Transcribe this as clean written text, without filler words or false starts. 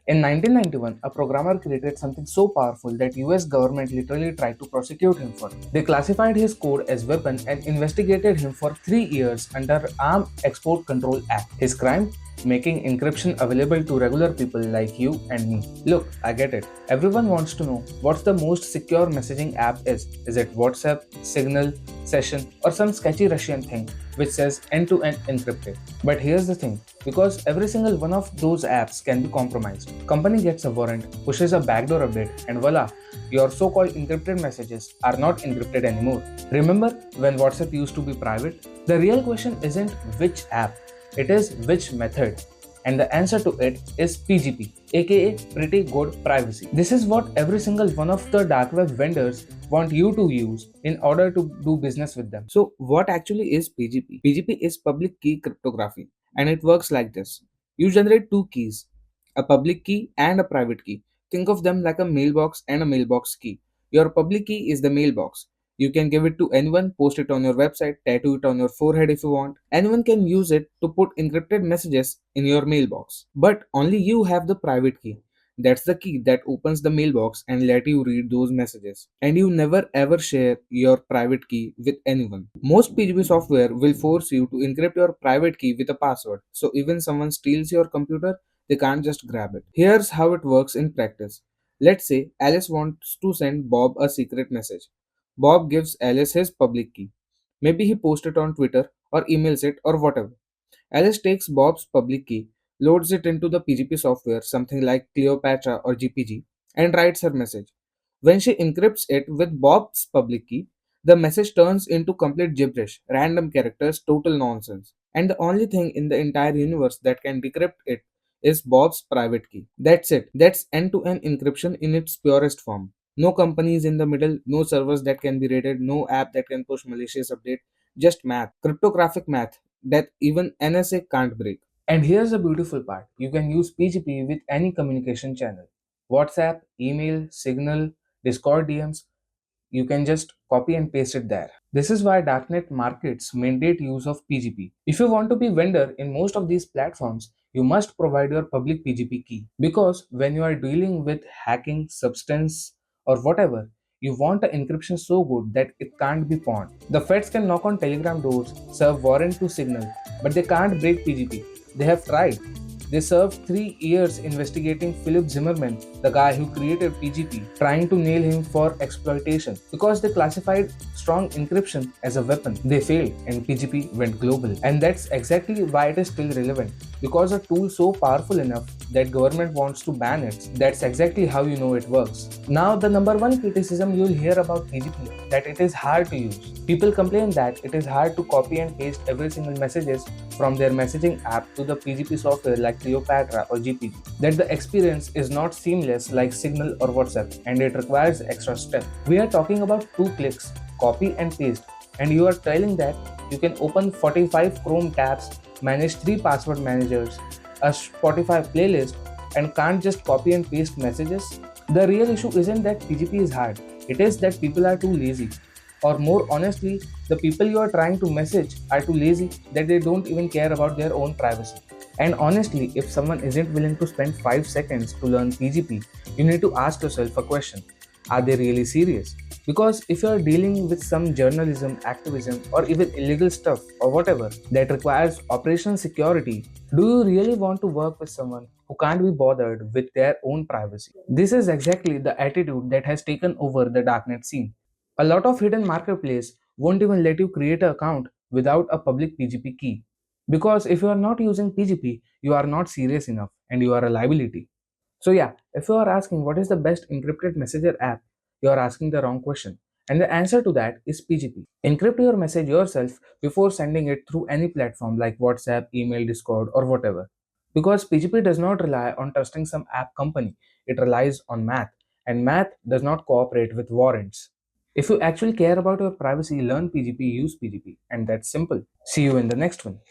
In 1991, a programmer created something so powerful that US government literally tried to prosecute him for it. They classified his code as weapon and investigated him for 3 years under Arms Export Control Act. His crime? Making encryption available to regular people like you and me. Look, I get it. Everyone wants to know what's the most secure messaging app is. Is it WhatsApp, Signal, Session, or some sketchy Russian thing which says end-to-end encrypted? But here's the thing, because every single one of those apps can be compromised. Company gets a warrant, pushes a backdoor update, and voila, your so-called encrypted messages are not encrypted anymore. Remember when WhatsApp used to be private? The real question isn't which app, it is which method. And the answer to it is PGP, aka Pretty Good Privacy. This is what every single one of the dark web vendors want you to use in order to do business with them. So, what actually is PGP? PGP is public key cryptography, and it works like this. You generate two keys, a public key and a private key. Think of them like a mailbox and a mailbox key. Your public key is the mailbox. You can give it to anyone, post it on your website, tattoo it on your forehead if you want. Anyone can use it to put encrypted messages in your mailbox. But only you have the private key. That's the key that opens the mailbox and let you read those messages. And you never ever share your private key with anyone. Most PGP software will force you to encrypt your private key with a password. So even someone steals your computer, they can't just grab it. Here's how it works in practice. Let's say Alice wants to send Bob a secret message. Bob gives Alice his public key. Maybe he posts it on Twitter or emails it or whatever. Alice takes Bob's public key, loads it into the PGP software, something like Cleopatra or GPG, and writes her message. When she encrypts it with Bob's public key, the message turns into complete gibberish, random characters, total nonsense. And the only thing in the entire universe that can decrypt it is Bob's private key. That's it. That's end to end encryption in its purest form. No companies in the middle, no servers that can be raided, no app that can push malicious update, just math, cryptographic math that even NSA can't break. And here's the beautiful part, you can use PGP with any communication channel: WhatsApp, email, Signal, Discord DMs. You can just copy and paste it there. This is why darknet markets mandate use of PGP. If you want to be vendor in most of these platforms, you must provide your public PGP key. Because when you are dealing with hacking, substance, or whatever, you want an encryption so good that it can't be pawned. The feds can knock on Telegram doors, serve warrant to Signal, but they can't break PGP. They have tried. They served 3 years investigating Philip Zimmerman, the guy who created PGP, trying to nail him for exploitation. Because they classified strong encryption as a weapon, they failed and PGP went global. And that's exactly why it is still relevant. Because a tool so powerful enough that government wants to ban it, that's exactly how you know it works. Now, the number one criticism you'll hear about PGP, that it is hard to use. People complain that it is hard to copy and paste every single messages from their messaging app to the PGP software like Cleopatra or GPG. That the experience is not seamless like Signal or WhatsApp, and it requires extra steps. We are talking about 2 clicks, copy and paste, and you are telling that you can open 45 Chrome tabs, manage 3 password managers, a Spotify playlist, and can't just copy and paste messages? The real issue isn't that PGP is hard, it is that people are too lazy. Or more honestly, the people you are trying to message are too lazy that they don't even care about their own privacy. And honestly, if someone isn't willing to spend 5 seconds to learn PGP, you need to ask yourself a question. Are they really serious? Because if you are dealing with some journalism, activism, or even illegal stuff or whatever that requires operational security, do you really want to work with someone who can't be bothered with their own privacy? This is exactly the attitude that has taken over the darknet scene. A lot of hidden marketplace won't even let you create an account without a public PGP key. Because if you are not using PGP, you are not serious enough and you are a liability. So yeah, if you are asking what is the best encrypted messenger app, you are asking the wrong question. And the answer to that is PGP. Encrypt your message yourself before sending it through any platform like WhatsApp, email, Discord, or whatever. Because PGP does not rely on trusting some app company, it relies on math, and math does not cooperate with warrants. If you actually care about your privacy, learn PGP, use PGP, and that's simple. See you in the next one.